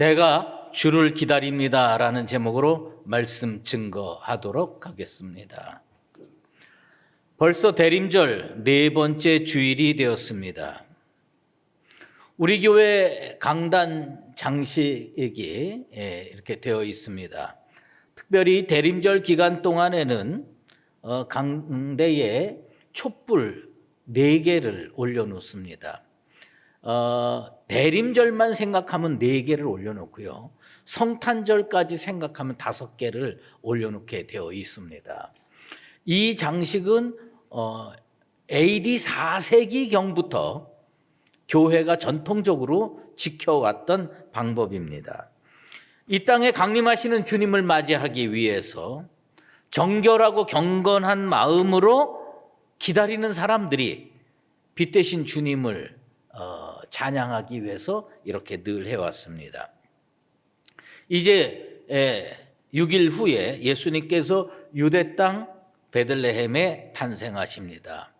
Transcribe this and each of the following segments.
내가 주를 기다립니다 라는 제목으로 말씀 증거하도록 하겠습니다. 벌써 대림절 네 번째 주일이 되었습니다. 우리 교회 강단 장식이 이렇게 되어 있습니다. 특별히 대림절 기간 동안에는 강대에 촛불 4개를 올려놓습니다. 대림절만 생각하면 4개를 올려놓고요. 성탄절까지 생각하면 5개를 올려놓게 되어 있습니다. 이 장식은 AD 4세기경부터 교회가 전통적으로 지켜왔던 방법입니다. 이 땅에 강림하시는 주님을 맞이하기 위해서 정결하고 경건한 마음으로 기다리는 사람들이 빛 대신 주님을 찬양하기 위해서 이렇게 늘 해왔습니다. 이제 6일 후에 예수님께서 유대 땅 베들레헴에 탄생하십니다.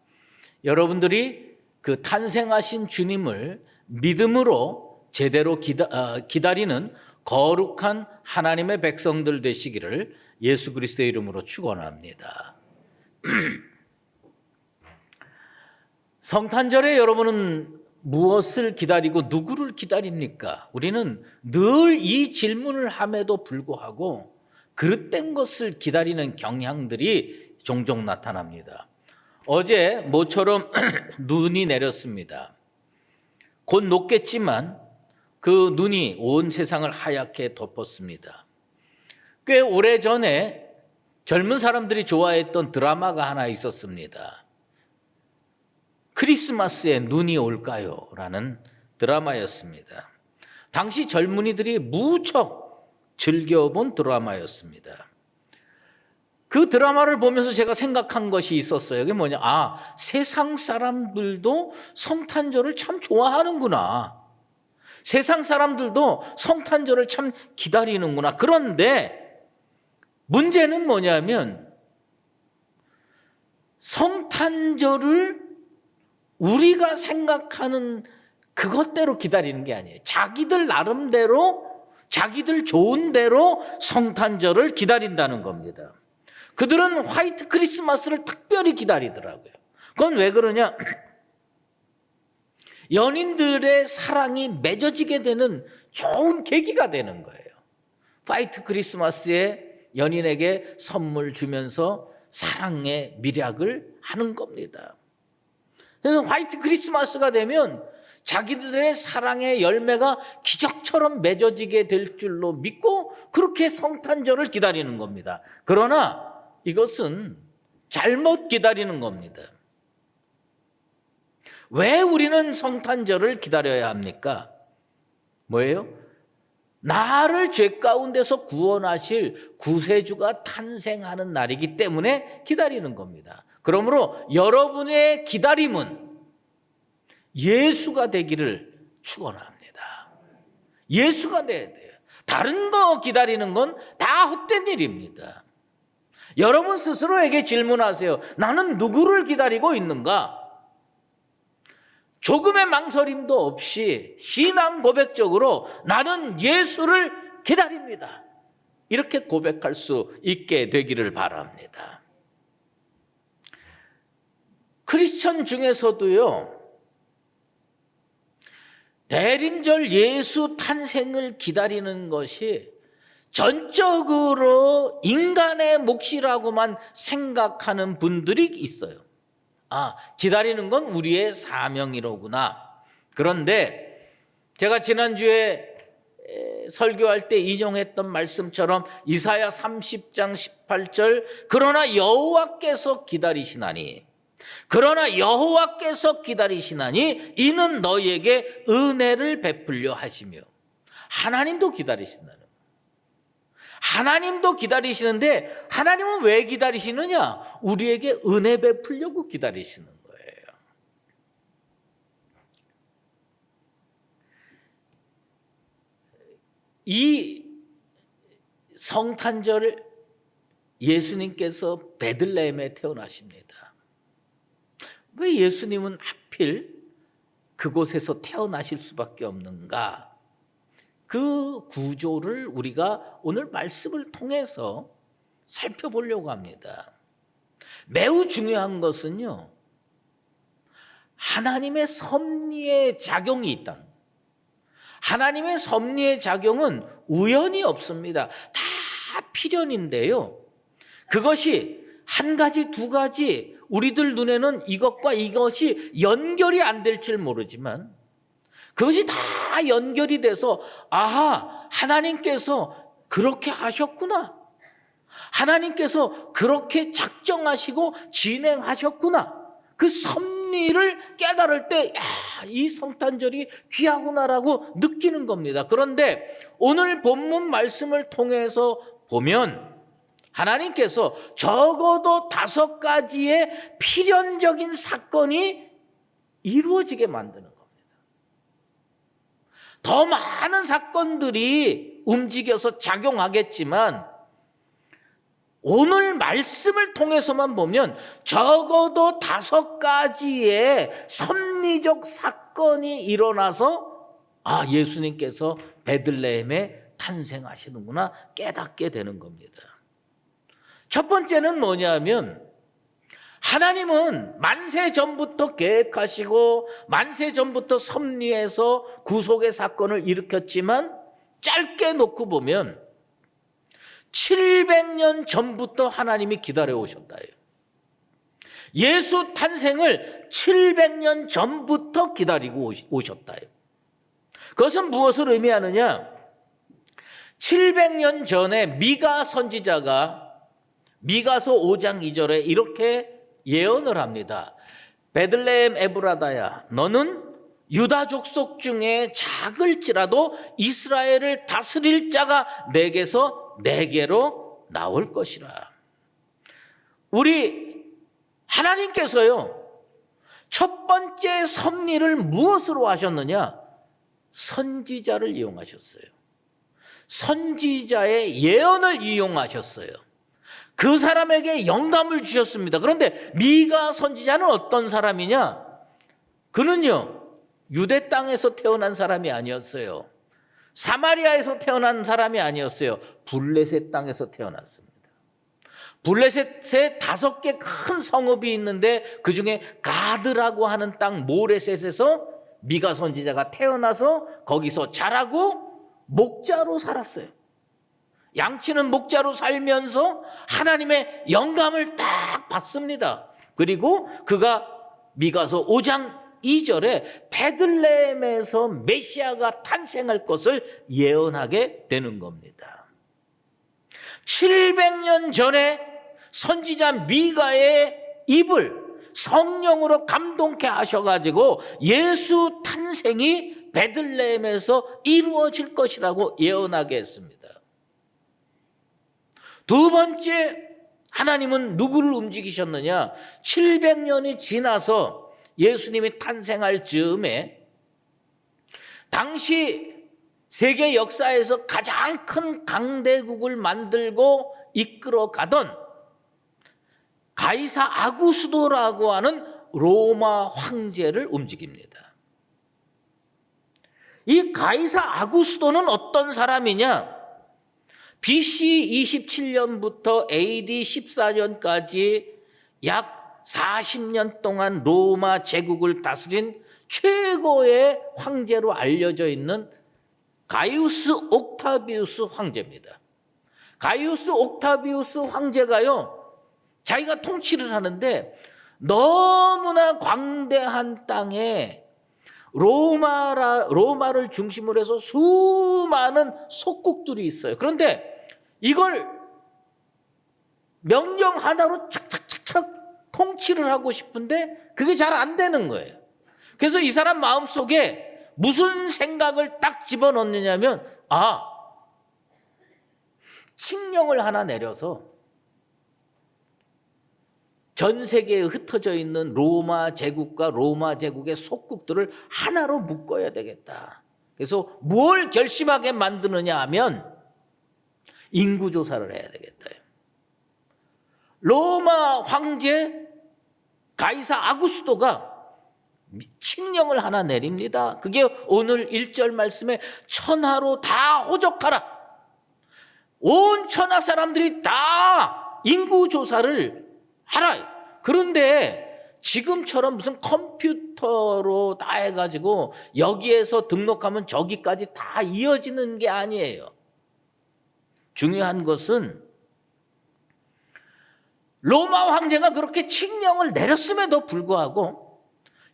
여러분들이 그 탄생하신 주님을 믿음으로 제대로 기다리는 거룩한 하나님의 백성들 되시기를 예수 그리스도의 이름으로 축원합니다. 성탄절에 여러분은 무엇을 기다리고 누구를 기다립니까? 우리는 늘 이 질문을 함에도 불구하고 그릇된 것을 기다리는 경향들이 종종 나타납니다. 어제 모처럼 눈이 내렸습니다. 곧 녹겠지만 그 눈이 온 세상을 하얗게 덮었습니다. 꽤 오래전에 젊은 사람들이 좋아했던 드라마가 하나 있었습니다. 크리스마스에 눈이 올까요? 라는 드라마였습니다. 당시 젊은이들이 무척 즐겨본 드라마였습니다. 그 드라마를 보면서 제가 생각한 것이 있었어요. 그게 뭐냐? 세상 사람들도 성탄절을 참 좋아하는구나. 세상 사람들도 성탄절을 참 기다리는구나. 그런데 문제는 뭐냐면 성탄절을 우리가 생각하는 그것대로 기다리는 게 아니에요. 자기들 나름대로, 자기들 좋은 대로 성탄절을 기다린다는 겁니다. 그들은 화이트 크리스마스를 특별히 기다리더라고요. 그건 왜 그러냐? 연인들의 사랑이 맺어지게 되는 좋은 계기가 되는 거예요. 화이트 크리스마스에 연인에게 선물 주면서 사랑의 밀약을 하는 겁니다. 그래서 화이트 크리스마스가 되면 자기들의 사랑의 열매가 기적처럼 맺어지게 될 줄로 믿고 그렇게 성탄절을 기다리는 겁니다. 그러나 이것은 잘못 기다리는 겁니다. 왜 우리는 성탄절을 기다려야 합니까? 뭐예요? 나를 죄 가운데서 구원하실 구세주가 탄생하는 날이기 때문에 기다리는 겁니다. 그러므로 여러분의 기다림은 예수가 되기를 축원합니다. 예수가 돼야 돼요. 다른 거 기다리는 건 다 헛된 일입니다. 여러분 스스로에게 질문하세요. 나는 누구를 기다리고 있는가? 조금의 망설임도 없이 신앙 고백적으로 나는 예수를 기다립니다. 이렇게 고백할 수 있게 되기를 바랍니다. 크리스천 중에서도요, 대림절 예수 탄생을 기다리는 것이 전적으로 인간의 몫이라고만 생각하는 분들이 있어요. 기다리는 건 우리의 사명이로구나. 그런데 제가 지난주에 설교할 때 인용했던 말씀처럼 이사야 30장 18절 그러나 여호와께서 기다리시나니 이는 너희에게 은혜를 베풀려 하시며 하나님도 기다리신다는 하나님도 기다리시는데 하나님은 왜 기다리시느냐? 우리에게 은혜 베풀려고 기다리시는 거예요. 이 성탄절 예수님께서 베들레헴에 태어나십니다. 왜 예수님은 하필 그곳에서 태어나실 수밖에 없는가? 그 구조를 우리가 오늘 말씀을 통해서 살펴보려고 합니다. 매우 중요한 것은요, 하나님의 섭리의 작용이 있다. 하나님의 섭리의 작용은 우연이 없습니다. 다 필연인데요. 그것이 한 가지, 두 가지, 우리들 눈에는 이것과 이것이 연결이 안 될 줄 모르지만 그것이 다 연결이 돼서 아하, 하나님께서 그렇게 하셨구나. 하나님께서 그렇게 작정하시고 진행하셨구나. 그 섭리를 깨달을 때 이 성탄절이 귀하구나라고 느끼는 겁니다. 그런데 오늘 본문 말씀을 통해서 보면 하나님께서 적어도 5가지의 필연적인 사건이 이루어지게 만드는 겁니다. 더 많은 사건들이 움직여서 작용하겠지만 오늘 말씀을 통해서만 보면 적어도 5가지의 섭리적 사건이 일어나서 예수님께서 베들레헴에 탄생하시는구나 깨닫게 되는 겁니다. 첫 번째는 뭐냐면 하나님은 만세 전부터 계획하시고 만세 전부터 섭리해서 구속의 사건을 일으켰지만 짧게 놓고 보면 700년 전부터 하나님이 기다려 오셨다예요. 예수 탄생을 700년 전부터 기다리고 오셨다예요. 그것은 무엇을 의미하느냐? 700년 전에 미가 선지자가 미가서 5장 2절에 이렇게 예언을 합니다. 베들레헴 에브라다야, 너는 유다 족속 중에 작을지라도 이스라엘을 다스릴 자가 내게로 나올 것이라. 우리 하나님께서요, 첫 번째 섭리를 무엇으로 하셨느냐? 선지자를 이용하셨어요. 선지자의 예언을 이용하셨어요. 그 사람에게 영감을 주셨습니다. 그런데 미가 선지자는 어떤 사람이냐? 그는요, 유대 땅에서 태어난 사람이 아니었어요. 사마리아에서 태어난 사람이 아니었어요. 블레셋 땅에서 태어났습니다. 블레셋에 5개 큰 성읍이 있는데 그중에 가드라고 하는 땅 모레셋에서 미가 선지자가 태어나서 거기서 자라고 목자로 살았어요. 양치는 목자로 살면서 하나님의 영감을 딱 받습니다. 그리고 그가 미가서 5장 2절에 베들레헴에서 메시아가 탄생할 것을 예언하게 되는 겁니다. 700년 전에 선지자 미가의 입을 성령으로 감동케 하셔가지고 예수 탄생이 베들레헴에서 이루어질 것이라고 예언하게 했습니다. 두 번째, 하나님은 누구를 움직이셨느냐? 700년이 지나서 예수님이 탄생할 즈음에 당시 세계 역사에서 가장 큰 강대국을 만들고 이끌어 가던 가이사 아구스도라고 하는 로마 황제를 움직입니다. 이 가이사 아구스도는 어떤 사람이냐? BC 27년부터 AD 14년까지 약 40년 동안 로마 제국을 다스린 최고의 황제로 알려져 있는 가이우스 옥타비우스 황제입니다. 가이우스 옥타비우스 황제가요, 자기가 통치를 하는데 너무나 광대한 땅에 로마를 중심으로 해서 수많은 속국들이 있어요. 그런데 이걸 명령 하나로 착착착착 통치를 하고 싶은데 그게 잘 안 되는 거예요. 그래서 이 사람 마음속에 무슨 생각을 딱 집어넣느냐면 칙령을 하나 내려서 전 세계에 흩어져 있는 로마 제국과 로마 제국의 속국들을 하나로 묶어야 되겠다. 그래서 뭘 결심하게 만드느냐 하면 인구조사를 해야 되겠다. 로마 황제 가이사 아구스도가 칙령을 하나 내립니다. 그게 오늘 1절 말씀에 천하로 다 호적하라. 온 천하 사람들이 다 인구조사를 하라. 그런데 지금처럼 무슨 컴퓨터로 다 해가지고 여기에서 등록하면 저기까지 다 이어지는 게 아니에요. 중요한 것은 로마 황제가 그렇게 칙령을 내렸음에도 불구하고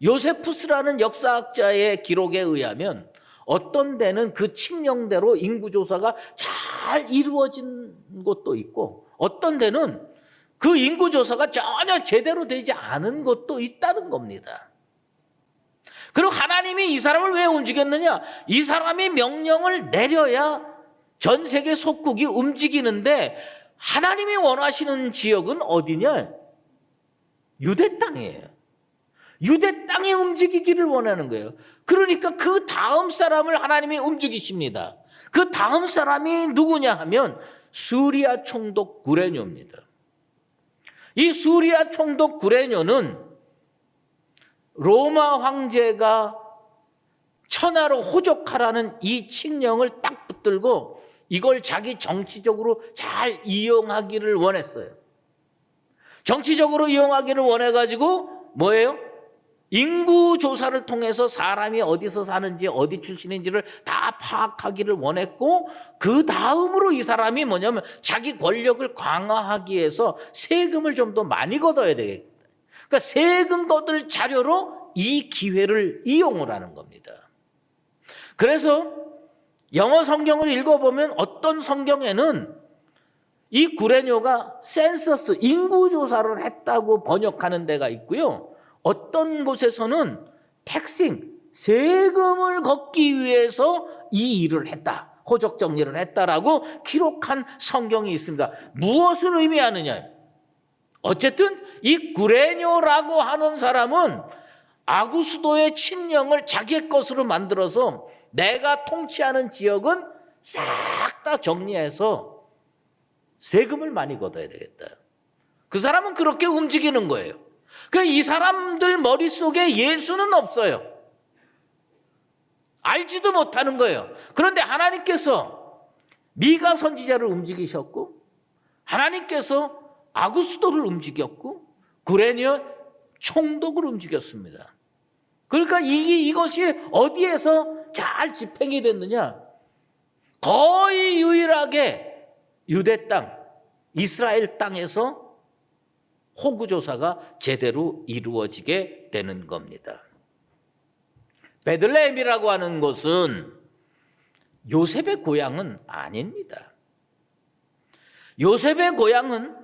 요세푸스라는 역사학자의 기록에 의하면 어떤 데는 그 칙령대로 인구조사가 잘 이루어진 곳도 있고 어떤 데는 그 인구조사가 전혀 제대로 되지 않은 것도 있다는 겁니다. 그리고 하나님이 이 사람을 왜 움직였느냐? 이 사람이 명령을 내려야 전 세계 속국이 움직이는데 하나님이 원하시는 지역은 어디냐? 유대 땅이에요. 유대 땅이 움직이기를 원하는 거예요. 그러니까 그 다음 사람을 하나님이 움직이십니다. 그 다음 사람이 누구냐 하면 수리아 총독 구레뇨입니다. 이 수리아 총독 구레뇨는 로마 황제가 천하로 호족하라는 이 칙령을 딱 붙들고 이걸 자기 정치적으로 잘 이용하기를 원했어요. 정치적으로 이용하기를 원해가지고 뭐예요? 인구조사를 통해서 사람이 어디서 사는지 어디 출신인지를 다 파악하기를 원했고 그 다음으로 이 사람이 뭐냐면 자기 권력을 강화하기 위해서 세금을 좀 더 많이 걷어야 되겠다. 그러니까 세금 걷을 자료로 이 기회를 이용을 하는 겁니다. 그래서 영어 성경을 읽어보면 어떤 성경에는 이 구레뇨가 센서스 인구조사를 했다고 번역하는 데가 있고요. 어떤 곳에서는 텍싱 세금을 걷기 위해서 이 일을 했다. 호적 정리를 했다라고 기록한 성경이 있습니다. 무엇을 의미하느냐? 어쨌든 이 구레뇨라고 하는 사람은 아구스도의 칙령을 자기의 것으로 만들어서 내가 통치하는 지역은 싹 다 정리해서 세금을 많이 걷어야 되겠다. 그 사람은 그렇게 움직이는 거예요. 그러니까 이 사람들 머릿속에 예수는 없어요. 알지도 못하는 거예요. 그런데 하나님께서 미가 선지자를 움직이셨고 하나님께서 아구스도를 움직였고 구레뇨 총독을 움직였습니다. 그러니까 이것이 어디에서 잘 집행이 됐느냐? 거의 유일하게 유대 땅, 이스라엘 땅에서 호구조사가 제대로 이루어지게 되는 겁니다. 베들레헴이라고 하는 곳은 요셉의 고향은 아닙니다. 요셉의 고향은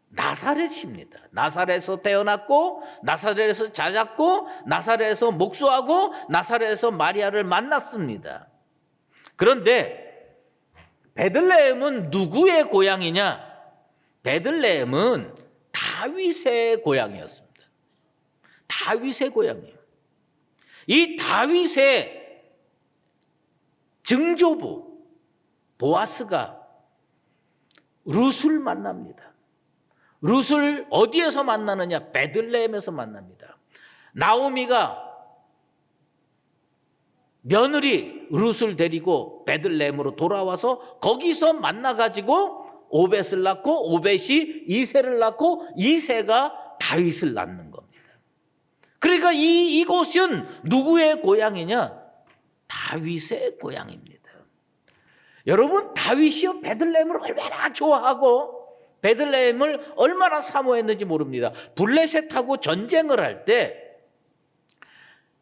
나사렛입니다. 나사렛에서 태어났고 나사렛에서 자랐고 나사렛에서 목수하고 나사렛에서 마리아를 만났습니다. 그런데 베들레헴은 누구의 고향이냐? 베들레헴은 다윗의 고향이었습니다. 다윗의 고향이에요. 이 다윗의 증조부 보아스가 룻을 만납니다. 룻을 어디에서 만나느냐? 베들레헴에서 만납니다. 나오미가 며느리 룻을 데리고 베들레헴으로 돌아와서 거기서 만나가지고 오벳을 낳고 오벳이 이새를 낳고 이새가 다윗을 낳는 겁니다. 그러니까 이곳은 누구의 고향이냐? 다윗의 고향입니다. 여러분, 다윗이요 베들레헴을 얼마나 좋아하고 베들레헴을 얼마나 사모했는지 모릅니다. 블레셋하고 전쟁을 할 때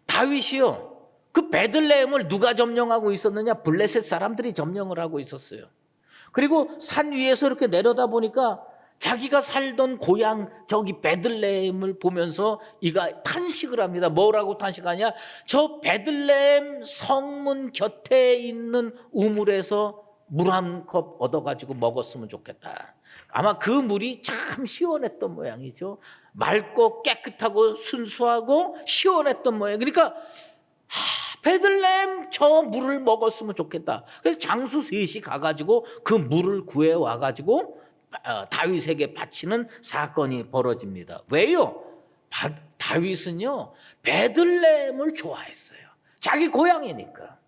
다윗이요 그 베들레헴을 누가 점령하고 있었느냐? 블레셋 사람들이 점령을 하고 있었어요. 그리고 산 위에서 이렇게 내려다 보니까 자기가 살던 고향 저기 베들레헴을 보면서 이가 탄식을 합니다. 뭐라고 탄식하냐? 저 베들레헴 성문 곁에 있는 우물에서 물 한 컵 얻어가지고 먹었으면 좋겠다. 아마 그 물이 참 시원했던 모양이죠. 맑고 깨끗하고 순수하고 시원했던 모양. 그러니까 베들레헴 저 물을 먹었으면 좋겠다. 그래서 장수 셋이 가가지고 그 물을 구해와가지고 다윗에게 바치는 사건이 벌어집니다. 왜요? 다윗은요 베들레헴을 좋아했어요. 자기 고향이니까.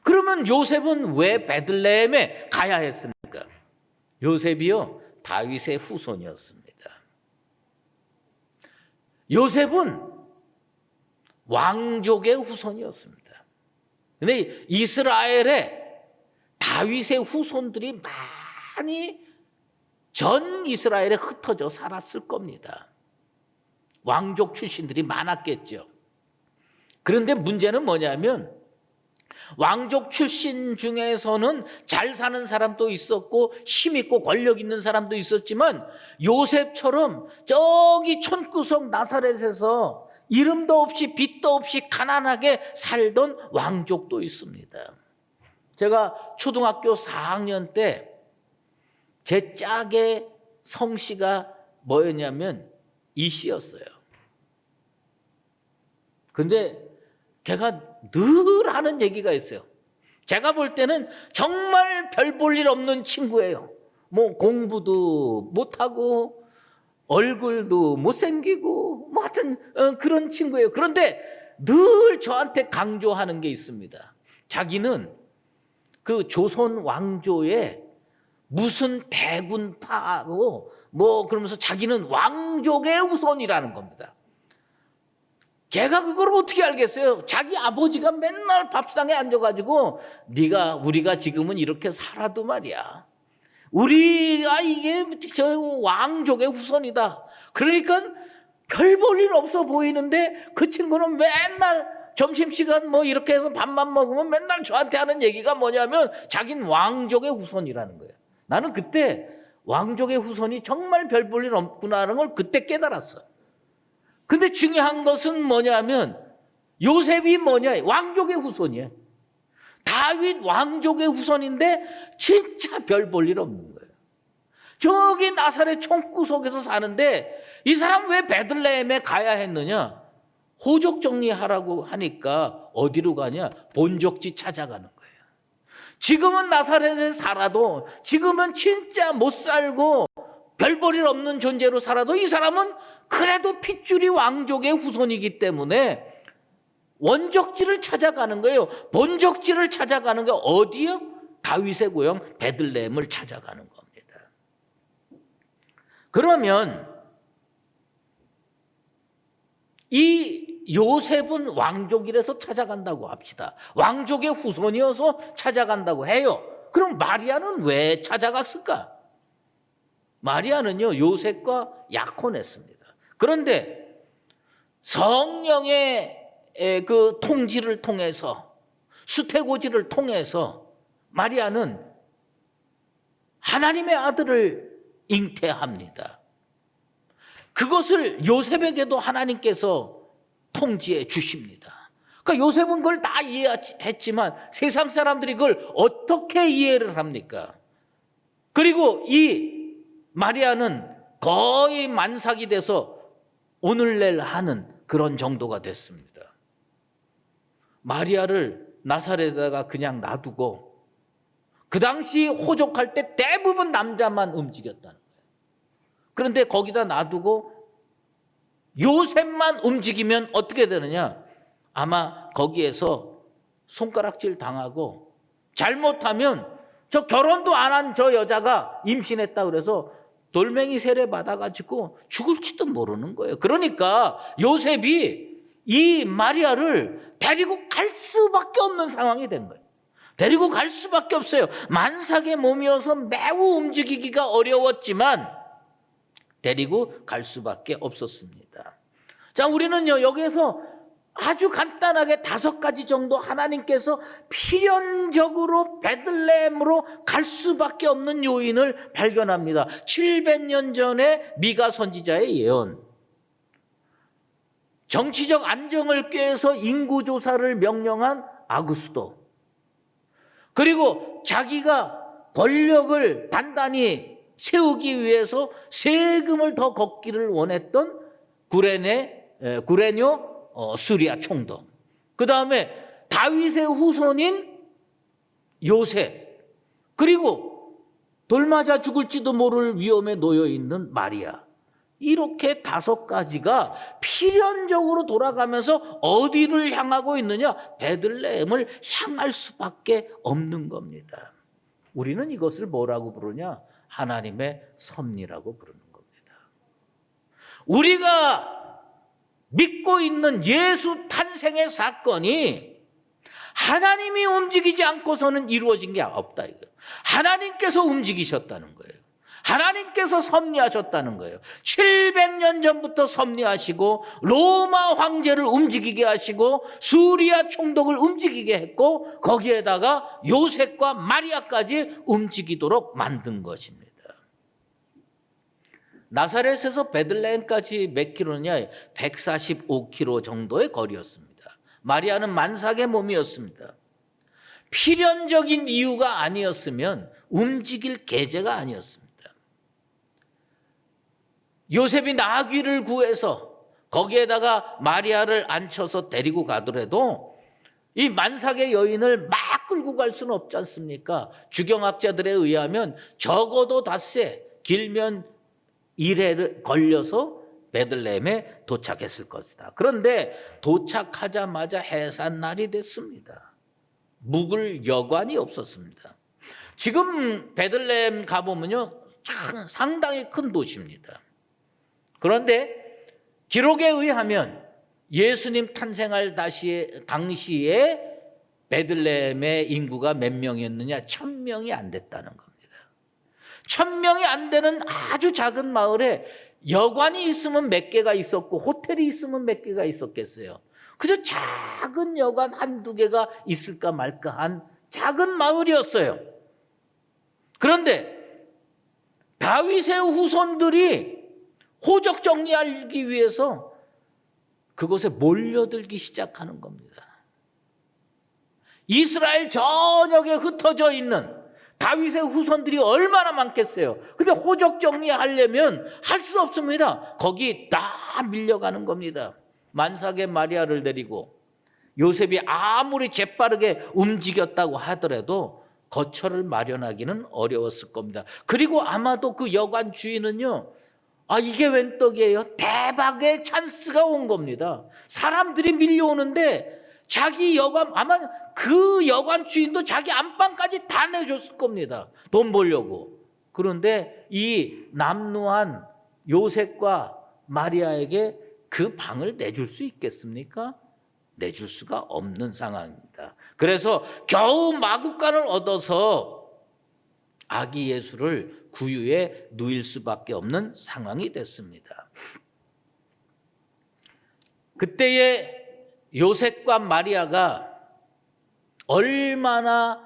그러면 요셉은 왜 베들레헴에 가야 했습니까? 요셉이요 다윗의 후손이었습니다. 요셉은 왕족의 후손이었습니다. 근데 이스라엘에 다윗의 후손들이 많이 전 이스라엘에 흩어져 살았을 겁니다. 왕족 출신들이 많았겠죠. 그런데 문제는 뭐냐면 왕족 출신 중에서는 잘 사는 사람도 있었고 힘 있고 권력 있는 사람도 있었지만 요셉처럼 저기 촌구석 나사렛에서 이름도 없이 빚도 없이 가난하게 살던 왕족도 있습니다. 제가 초등학교 4학년 때 제 짝의 성씨가 뭐였냐면 이씨였어요. 근데 걔가 늘 하는 얘기가 있어요. 제가 볼 때는 정말 별 볼 일 없는 친구예요. 뭐 공부도 못하고 얼굴도 못생기고 뭐 하여튼 그런 친구예요. 그런데 늘 저한테 강조하는 게 있습니다. 자기는 그 조선 왕조의 무슨 대군파고 뭐 그러면서 자기는 왕족의 후손이라는 겁니다. 걔가 그걸 어떻게 알겠어요? 자기 아버지가 맨날 밥상에 앉아가지고 우리가 지금은 이렇게 살아도 말이야. 우리가 이게 저 왕족의 후손이다. 그러니까 별 볼 일 없어 보이는데 그 친구는 맨날 점심시간 뭐 이렇게 해서 밥만 먹으면 맨날 저한테 하는 얘기가 뭐냐면 자기는 왕족의 후손이라는 거예요. 나는 그때 왕족의 후손이 정말 별 볼 일 없구나라는 걸 그때 깨달았어. 근데 중요한 것은 뭐냐면 요셉이 뭐냐? 왕족의 후손이에요. 다윗 왕족의 후손인데 진짜 별 볼 일 없는 거예요. 저기 나사렛 총구석에서 사는데 이 사람 왜 베들레헴에 가야 했느냐? 호적 정리하라고 하니까 어디로 가냐? 본적지 찾아가는 거예요. 지금은 나사렛에 살아도 지금은 진짜 못 살고 별 볼 일 없는 존재로 살아도 이 사람은 그래도 핏줄이 왕족의 후손이기 때문에 원적지를 찾아가는 거예요. 본적지를 찾아가는 게 어디요? 다윗의 고향 베들레헴을 찾아가는 겁니다. 그러면 이 요셉은 왕족이라서 찾아간다고 합시다. 왕족의 후손이어서 찾아간다고 해요. 그럼 마리아는 왜 찾아갔을까? 마리아는요 요셉과 약혼했습니다. 그런데 성령의 그 통지를 통해서 수태고지를 통해서 마리아는 하나님의 아들을 잉태합니다. 그것을 요셉에게도 하나님께서 통지해 주십니다. 그러니까 요셉은 그걸 다 이해했지만 세상 사람들이 그걸 어떻게 이해를 합니까? 그리고 이 마리아는 거의 만삭이 돼서 오늘날 하는 그런 정도가 됐습니다. 마리아를 나사렛에다가 그냥 놔두고 그 당시 호족할 때 대부분 남자만 움직였다는 거예요. 그런데 거기다 놔두고 요셉만 움직이면 어떻게 되느냐? 아마 거기에서 손가락질 당하고 잘못하면 저 결혼도 안 한 저 여자가 임신했다 그래서 돌멩이 세례 받아가지고 죽을지도 모르는 거예요. 그러니까 요셉이 이 마리아를 데리고 갈 수밖에 없는 상황이 된 거예요. 데리고 갈 수밖에 없어요. 만삭의 몸이어서 매우 움직이기가 어려웠지만 데리고 갈 수밖에 없었습니다. 자, 우리는요 여기에서 아주 간단하게 5가지 정도 하나님께서 필연적으로 베들레헴으로 갈 수밖에 없는 요인을 발견합니다. 700년 전에 미가 선지자의 예언, 정치적 안정을 꾀해서 인구조사를 명령한 아구스도, 그리고 자기가 권력을 단단히 세우기 위해서 세금을 더 걷기를 원했던 구레뇨 수리아 총독, 그 다음에 다윗의 후손인 요셉, 그리고 돌 맞아 죽을지도 모를 위험에 놓여 있는 마리아, 이렇게 5가지가 필연적으로 돌아가면서 어디를 향하고 있느냐? 베들레헴을 향할 수밖에 없는 겁니다. 우리는 이것을 뭐라고 부르냐? 하나님의 섭리라고 부르는 겁니다. 우리가 믿고 있는 예수 탄생의 사건이 하나님이 움직이지 않고서는 이루어진 게 없다 이거예요. 하나님께서 움직이셨다는 거예요. 하나님께서 섭리하셨다는 거예요. 700년 전부터 섭리하시고 로마 황제를 움직이게 하시고 수리아 총독을 움직이게 했고 거기에다가 요셉과 마리아까지 움직이도록 만든 것입니다. 나사렛에서 베들레헴까지 몇 킬로냐? 145km 정도의 거리였습니다. 마리아는 만삭의 몸이었습니다. 필연적인 이유가 아니었으면 움직일 계제가 아니었습니다. 요셉이 나귀를 구해서 거기에다가 마리아를 앉혀서 데리고 가더라도 이 만삭의 여인을 막 끌고 갈 수는 없지 않습니까? 주경학자들에 의하면 적어도 닷새, 길면 1회를 걸려서 베들레헴에 도착했을 것이다. 그런데 도착하자마자 해산날이 됐습니다. 묵을 여관이 없었습니다. 지금 베들레헴 가보면요, 참 상당히 큰 도시입니다. 그런데 기록에 의하면 예수님 탄생할 당시에 베들레헴의 인구가 몇 명이었느냐? 1000명이 안 됐다는 겁니다. 1000명이 안 되는 아주 작은 마을에 여관이 있으면 몇 개가 있었고 호텔이 있으면 몇 개가 있었겠어요. 그저 작은 여관 한두 개가 있을까 말까 한 작은 마을이었어요. 그런데 다윗의 후손들이 호적 정리하기 위해서 그곳에 몰려들기 시작하는 겁니다. 이스라엘 전역에 흩어져 있는 다윗의 후손들이 얼마나 많겠어요. 근데 호적 정리하려면 할 수 없습니다. 거기 다 밀려가는 겁니다. 만삭의 마리아를 데리고 요셉이 아무리 재빠르게 움직였다고 하더라도 거처를 마련하기는 어려웠을 겁니다. 그리고 아마도 그 여관 주인은요, 이게 웬 떡이에요? 대박의 찬스가 온 겁니다. 사람들이 밀려오는데 자기 여관, 아마 그 여관 주인도 자기 안방까지 다 내줬을 겁니다. 돈 벌려고. 그런데 이 남루한 요셉과 마리아에게 그 방을 내줄 수 있겠습니까? 내줄 수가 없는 상황입니다. 그래서 겨우 마구간을 얻어서 아기 예수를 구유에 누일 수밖에 없는 상황이 됐습니다. 그때의 요셉과 마리아가 얼마나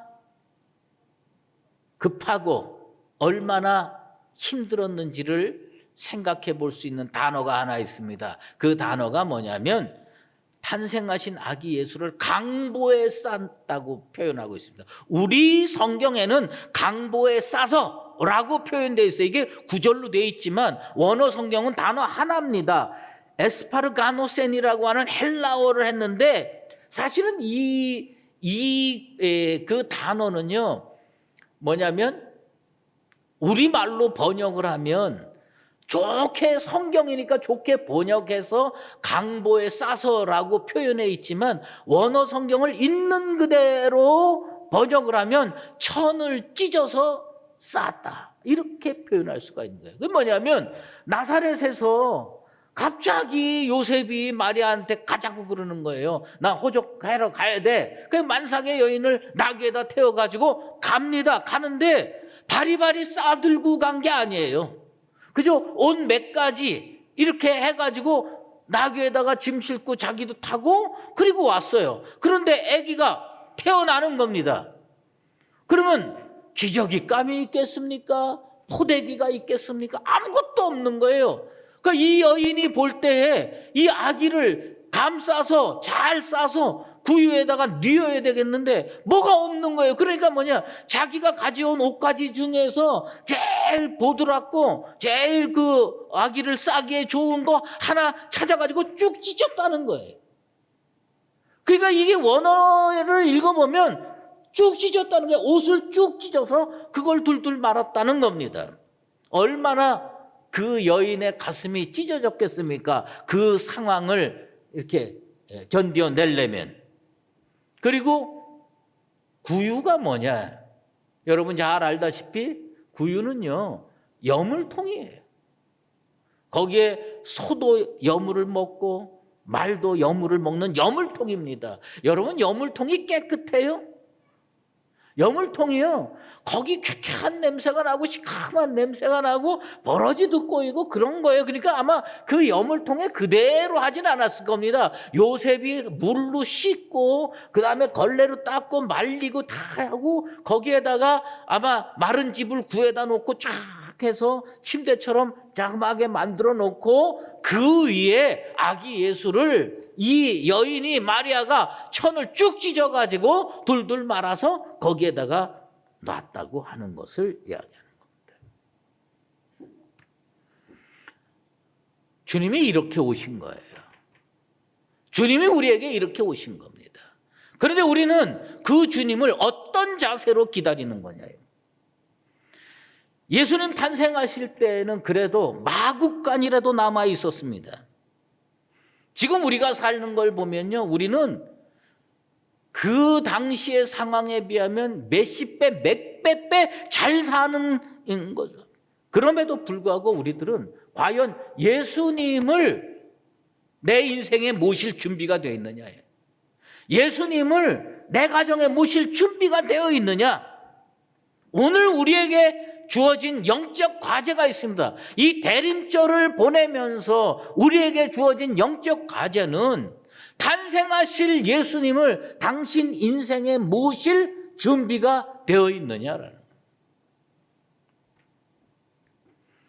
급하고 얼마나 힘들었는지를 생각해 볼 수 있는 단어가 하나 있습니다. 그 단어가 뭐냐면 탄생하신 아기 예수를 강보에 쌌다고 표현하고 있습니다. 우리 성경에는 강보에 싸서 라고 표현되어 있어요. 이게 구절로 되어 있지만 원어 성경은 단어 하나입니다. 에스파르가노센이라고 하는 헬라어를 했는데 사실은 그 단어는요, 뭐냐면 우리말로 번역을 하면 좋게, 성경이니까 좋게 번역해서 강보에 싸서라고 표현해 있지만 원어 성경을 있는 그대로 번역을 하면 천을 찢어서 쌌다, 이렇게 표현할 수가 있는 거예요. 그게 뭐냐면 나사렛에서 갑자기 요셉이 마리아한테 가자고 그러는 거예요. 나 호적하러 가야 돼. 그래서 만삭의 여인을 나귀에다 태워가지고 갑니다. 가는데 바리바리 싸들고 간 게 아니에요. 그죠? 옷 몇 가지 이렇게 해가지고 나귀에다가 짐 싣고 자기도 타고 그리고 왔어요. 그런데 아기가 태어나는 겁니다. 그러면 기저귀감이 있겠습니까? 포대기가 있겠습니까? 아무것도 없는 거예요. 그러니까 이 여인이 볼 때에 이 아기를 감싸서 잘 싸서 구유에다가 뉘어야 되겠는데 뭐가 없는 거예요. 그러니까 뭐냐, 자기가 가져온 옷가지 중에서 제일 보드랍고 제일 그 아기를 싸기에 좋은 거 하나 찾아가지고 쭉 찢었다는 거예요. 그러니까 이게 원어를 읽어보면 쭉 찢었다는 거예요. 옷을 쭉 찢어서 그걸 둘둘 말았다는 겁니다. 얼마나 그 여인의 가슴이 찢어졌겠습니까? 그 상황을 이렇게 견뎌내려면. 그리고 구유가 뭐냐? 여러분 잘 알다시피 구유는요, 여물통이에요. 거기에 소도 여물을 먹고 말도 여물을 먹는 여물통입니다. 여러분, 여물통이 깨끗해요? 여물통이요, 거기 쾌쾌한 냄새가 나고 시큼한 냄새가 나고 버러지도 꼬이고 그런 거예요. 그러니까 아마 그 여물통에 그대로 하진 않았을 겁니다. 요셉이 물로 씻고 그 다음에 걸레로 닦고 말리고 다 하고 거기에다가 아마 마른 집을 구해다 놓고 쫙 해서 침대처럼 자그마하게 만들어 놓고 그 위에 아기 예수를 이 여인이 마리아가 천을 쭉 찢어가지고 둘둘 말아서 거기에다가 놨다고 하는 것을 이야기하는 겁니다. 주님이 이렇게 오신 거예요. 주님이 우리에게 이렇게 오신 겁니다. 그런데 우리는 그 주님을 어떤 자세로 기다리는 거냐요. 예수님 탄생하실 때는 그래도 마구간이라도 남아 있었습니다. 지금 우리가 사는 걸 보면요, 우리는 그 당시의 상황에 비하면 몇십 배, 몇백 배 잘 사는 거죠. 그럼에도 불구하고 우리들은 과연 예수님을 내 인생에 모실 준비가 되어 있느냐예요. 예수님을 내 가정에 모실 준비가 되어 있느냐. 오늘 우리에게 주어진 영적 과제가 있습니다. 이 대림절을 보내면서 우리에게 주어진 영적 과제는 탄생하실 예수님을 당신 인생에 모실 준비가 되어 있느냐라는 거예요.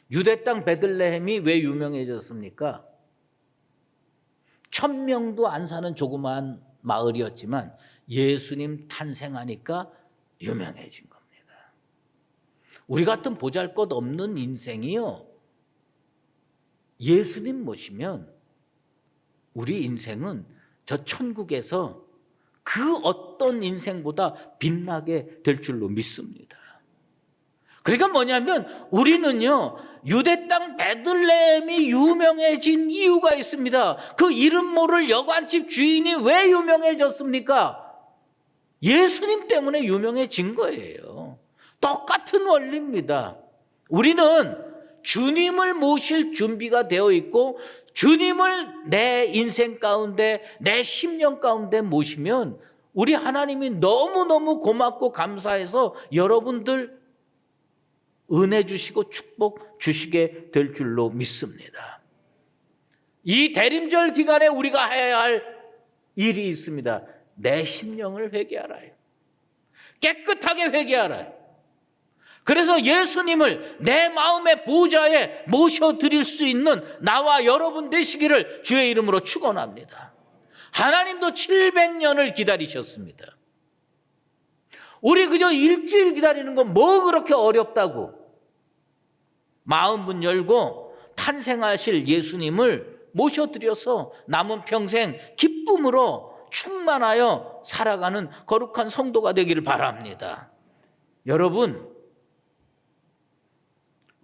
유대 땅 베들레헴이 왜 유명해졌습니까? 1000명도 안 사는 조그마한 마을이었지만 예수님 탄생하니까 유명해진 겁니다. 우리 같은 보잘것없는 인생이요, 예수님 모시면 우리 인생은 저 천국에서 그 어떤 인생보다 빛나게 될 줄로 믿습니다. 그러니까 뭐냐면 우리는요, 유대 땅 베들레헴이 유명해진 이유가 있습니다. 그 이름 모를 여관집 주인이 왜 유명해졌습니까? 예수님 때문에 유명해진 거예요. 똑같은 원리입니다. 우리는 주님을 모실 준비가 되어 있고 주님을 내 인생 가운데, 내 심령 가운데 모시면 우리 하나님이 너무너무 고맙고 감사해서 여러분들 은혜 주시고 축복 주시게 될 줄로 믿습니다. 이 대림절 기간에 우리가 해야 할 일이 있습니다. 내 심령을 회개하라요. 깨끗하게 회개하라요. 그래서 예수님을 내 마음의 보좌에 모셔드릴 수 있는 나와 여러분 되시기를 주의 이름으로 축원합니다. 하나님도 700년을 기다리셨습니다. 우리 그저 일주일 기다리는 건 뭐 그렇게 어렵다고. 마음 문 열고 탄생하실 예수님을 모셔드려서 남은 평생 기쁨으로 충만하여 살아가는 거룩한 성도가 되기를 바랍니다. 여러분,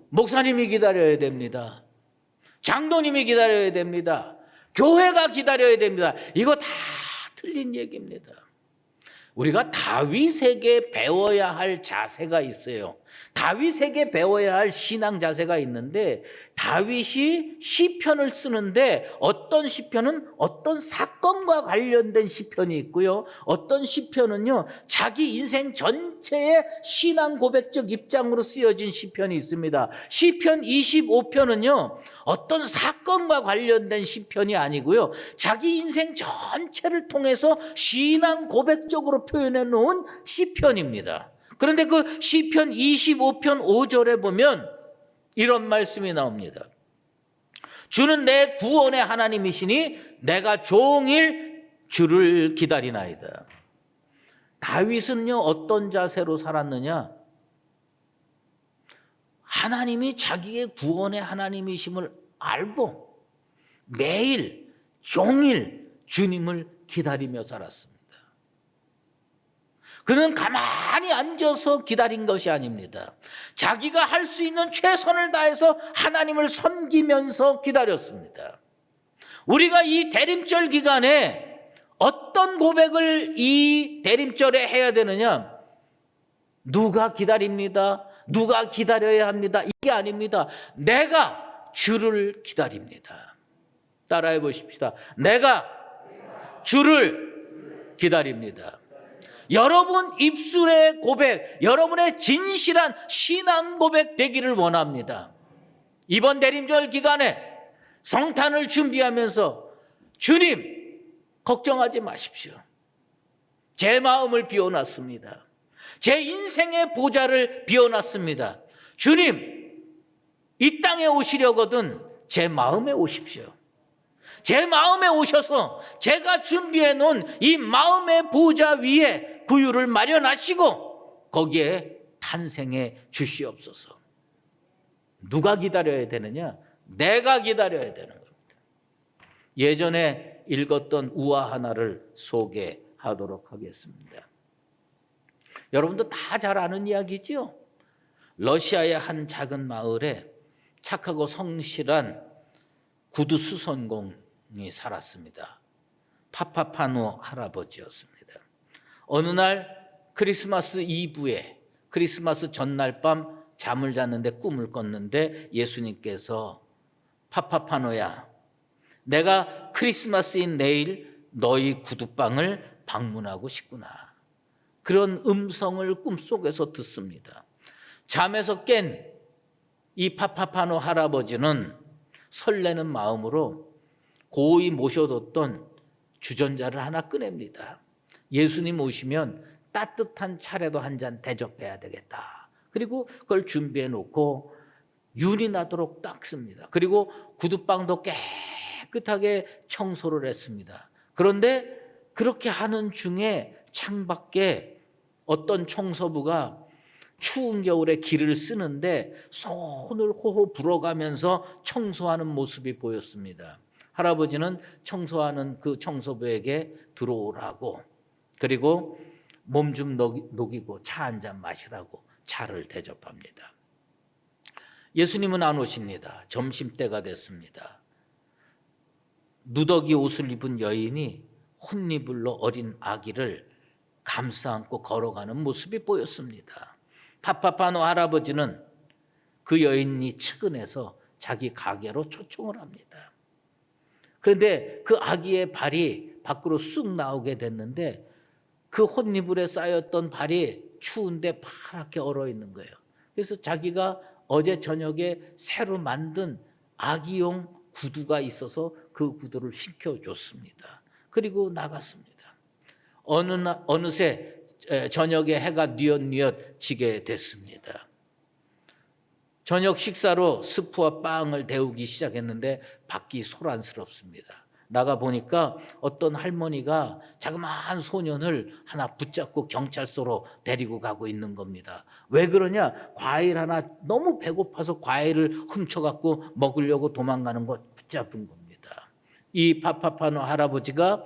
목사님이 기다려야 됩니다. 장로님이 기다려야 됩니다. 교회가 기다려야 됩니다. 이거 다 틀린 얘기입니다. 우리가 다윗에게 배워야 할 자세가 있어요. 다윗에게 배워야 할 신앙 자세가 있는데, 다윗이 시편을 쓰는데 어떤 시편은 어떤 사건과 관련된 시편이 있고요, 어떤 시편은요 자기 인생 전체의 신앙 고백적 입장으로 쓰여진 시편이 있습니다. 시편 25편은요 어떤 사건과 관련된 시편이 아니고요, 자기 인생 전체를 통해서 신앙 고백적으로 표현해 놓은 시편입니다. 그런데 그 시편 25편 5절에 보면 이런 말씀이 나옵니다. 주는 내 구원의 하나님이시니 내가 종일 주를 기다리나이다. 다윗은요 어떤 자세로 살았느냐? 하나님이 자기의 구원의 하나님이심을 알고 매일 종일 주님을 기다리며 살았습니다. 그는 가만히 앉아서 기다린 것이 아닙니다. 자기가 할 수 있는 최선을 다해서 하나님을 섬기면서 기다렸습니다. 우리가 이 대림절 기간에 어떤 고백을 이 대림절에 해야 되느냐? 누가 기다립니다. 누가 기다려야 합니다. 이게 아닙니다. 내가 주를 기다립니다. 따라해 보십시다. 내가 주를 기다립니다. 여러분 입술의 고백, 여러분의 진실한 신앙 고백 되기를 원합니다. 이번 대림절 기간에 성탄을 준비하면서 주님 걱정하지 마십시오. 제 마음을 비워놨습니다. 제 인생의 보좌를 비워놨습니다. 주님 이 땅에 오시려거든 제 마음에 오십시오. 제 마음에 오셔서 제가 준비해 놓은 이 마음의 보좌 위에 구유를 마련하시고 거기에 탄생해 주시옵소서. 누가 기다려야 되느냐? 내가 기다려야 되는 겁니다. 예전에 읽었던 우화 하나를 소개하도록 하겠습니다. 여러분도 다 잘 아는 이야기지요? 러시아의 한 작은 마을에 착하고 성실한 구두 수선공이 살았습니다. 파파파노 할아버지였습니다. 어느 날 크리스마스 이브에 크리스마스 전날 밤 잠을 잤는데 꿈을 꿨는데 예수님께서 파파파노야, 내가 크리스마스인 내일 너희 구두방을 방문하고 싶구나. 그런 음성을 꿈속에서 듣습니다. 잠에서 깬 이 파파파노 할아버지는 설레는 마음으로 고이 모셔뒀던 주전자를 하나 꺼냅니다. 예수님 오시면 따뜻한 차례도 한 잔 대접해야 되겠다. 그리고 그걸 준비해 놓고 윤이 나도록 닦습니다. 그리고 구두방도 깨끗하게 청소를 했습니다. 그런데 그렇게 하는 중에 창밖에 어떤 청소부가 추운 겨울에 길을 쓰는데 손을 호호 불어가면서 청소하는 모습이 보였습니다. 할아버지는 청소하는 그 청소부에게 들어오라고, 그리고 몸 좀 녹이고 차 한 잔 마시라고 차를 대접합니다. 예수님은 안 오십니다. 점심때가 됐습니다. 누더기 옷을 입은 여인이 혼니불로 어린 아기를 감싸 안고 걸어가는 모습이 보였습니다. 파파파노 할아버지는 그 여인이 측은해서 자기 가게로 초청을 합니다. 그런데 그 아기의 발이 밖으로 쑥 나오게 됐는데 그 혼니불에 쌓였던 발이 추운데 파랗게 얼어 있는 거예요. 그래서 자기가 어제 저녁에 새로 만든 아기용 구두가 있어서 그 구두를 신겨줬습니다. 그리고 나갔습니다. 어느새 저녁에 해가 뉘엿뉘엿 지게 됐습니다. 저녁 식사로 스프와 빵을 데우기 시작했는데 밖이 소란스럽습니다. 나가 보니까 어떤 할머니가 자그마한 소년을 하나 붙잡고 경찰서로 데리고 가고 있는 겁니다. 왜 그러냐? 과일 하나 너무 배고파서 과일을 훔쳐갖고 먹으려고 도망가는 거 붙잡은 겁니다. 이 파파파노 할아버지가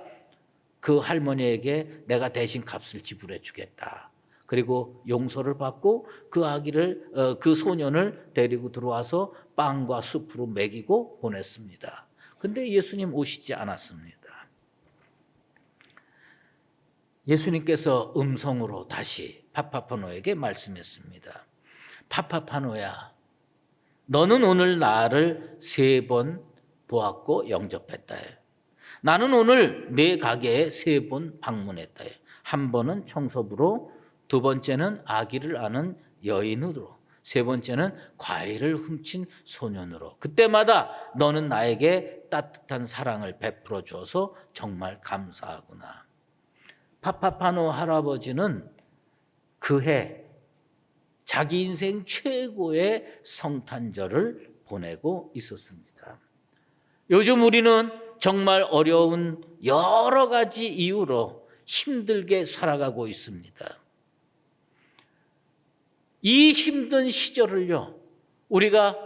그 할머니에게 내가 대신 값을 지불해 주겠다. 그리고 용서를 받고 그 아기를, 그 소년을 데리고 들어와서 빵과 수프로 먹이고 보냈습니다. 근데 예수님 오시지 않았습니다. 예수님께서 음성으로 다시 파파파노에게 말씀했습니다. 파파파노야, 너는 오늘 나를 3번 보았고 영접했다. 나는 오늘 내 가게에 3번 방문했다. 한 번은 청소부로, 2번째는 아기를 아는 여인으로, 3번째는 과일을 훔친 소년으로. 그때마다 너는 나에게 따뜻한 사랑을 베풀어 주어서 정말 감사하구나. 파파파노 할아버지는 그해 자기 인생 최고의 성탄절을 보내고 있었습니다. 요즘 우리는 정말 어려운 여러 가지 이유로 힘들게 살아가고 있습니다. 이 힘든 시절을요, 우리가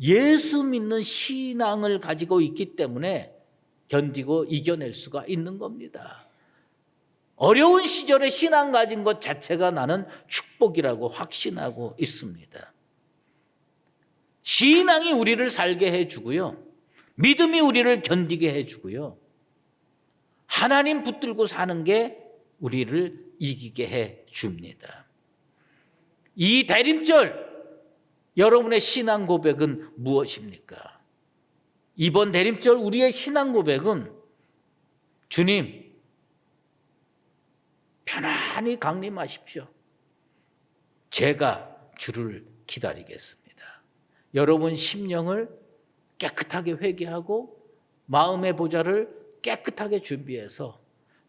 예수 믿는 신앙을 가지고 있기 때문에 견디고 이겨낼 수가 있는 겁니다. 어려운 시절에 신앙 가진 것 자체가 나는 축복이라고 확신하고 있습니다. 신앙이 우리를 살게 해주고요. 믿음이 우리를 견디게 해주고요. 하나님 붙들고 사는 게 우리를 이기게 해줍니다. 이 대림절, 여러분의 신앙 고백은 무엇입니까? 이번 대림절 우리의 신앙 고백은 주님, 편안히 강림하십시오. 제가 주를 기다리겠습니다. 여러분 심령을 깨끗하게 회개하고 마음의 보좌를 깨끗하게 준비해서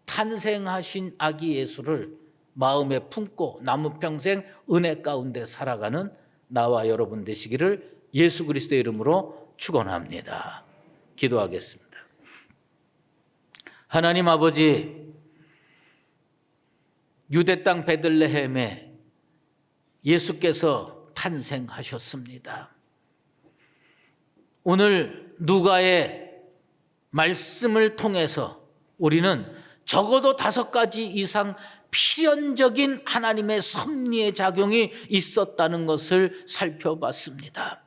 탄생하신 아기 예수를 마음에 품고 남은 평생 은혜 가운데 살아가는 나와 여러분 되시기를 예수 그리스도의 이름으로 축원합니다. 기도하겠습니다. 하나님 아버지, 유대 땅 베들레헴에 예수께서 탄생하셨습니다. 오늘 누가의 말씀을 통해서 우리는 적어도 5가지 이상 필연적인 하나님의 섭리의 작용이 있었다는 것을 살펴봤습니다.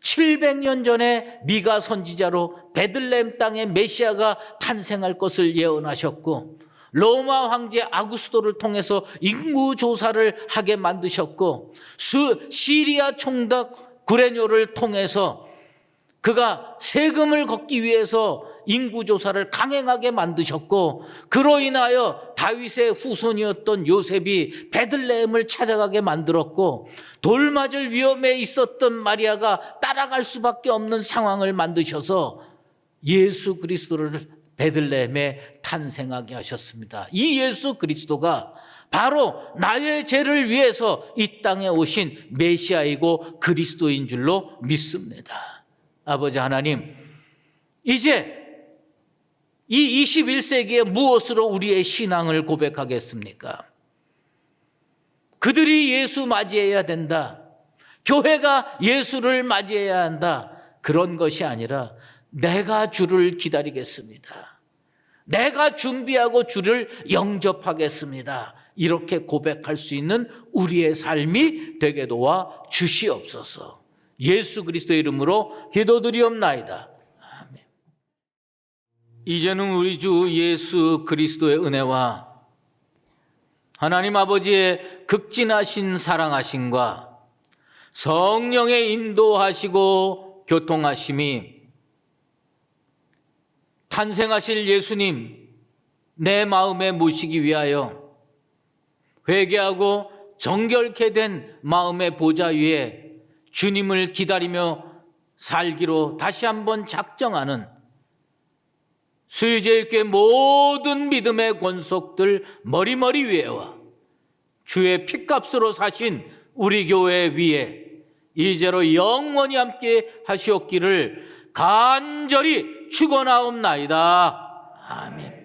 700년 전에 미가 선지자로 베들레헴 땅에 메시아가 탄생할 것을 예언하셨고, 로마 황제 아구스도를 통해서 인구 조사를 하게 만드셨고, 시리아 총독 구레뇨를 통해서 그가 세금을 걷기 위해서 인구조사를 강행하게 만드셨고, 그로 인하여 다윗의 후손이었던 요셉이 베들레헴을 찾아가게 만들었고, 돌 맞을 위험에 있었던 마리아가 따라갈 수밖에 없는 상황을 만드셔서 예수 그리스도를 베들레헴에 탄생하게 하셨습니다. 이 예수 그리스도가 바로 나의 죄를 위해서 이 땅에 오신 메시아이고 그리스도인 줄로 믿습니다. 아버지 하나님, 이제 이 21세기에 무엇으로 우리의 신앙을 고백하겠습니까? 그들이 예수 맞이해야 된다. 교회가 예수를 맞이해야 한다. 그런 것이 아니라 내가 주를 기다리겠습니다. 내가 준비하고 주를 영접하겠습니다. 이렇게 고백할 수 있는 우리의 삶이 되게 도와 주시옵소서. 예수 그리스도의 이름으로 기도드리옵나이다. 아멘. 이제는 우리 주 예수 그리스도의 은혜와 하나님 아버지의 극진하신 사랑하심과 성령의 인도하시고 교통하심이 탄생하실 예수님 내 마음에 모시기 위하여 회개하고 정결케 된 마음의 보좌 위에 주님을 기다리며 살기로 다시 한번 작정하는 수유제일교회 모든 믿음의 권속들 머리머리 위에와 주의 피값으로 사신 우리 교회 위에 이제로 영원히 함께 하시옵기를 간절히 축원하옵나이다. 아멘.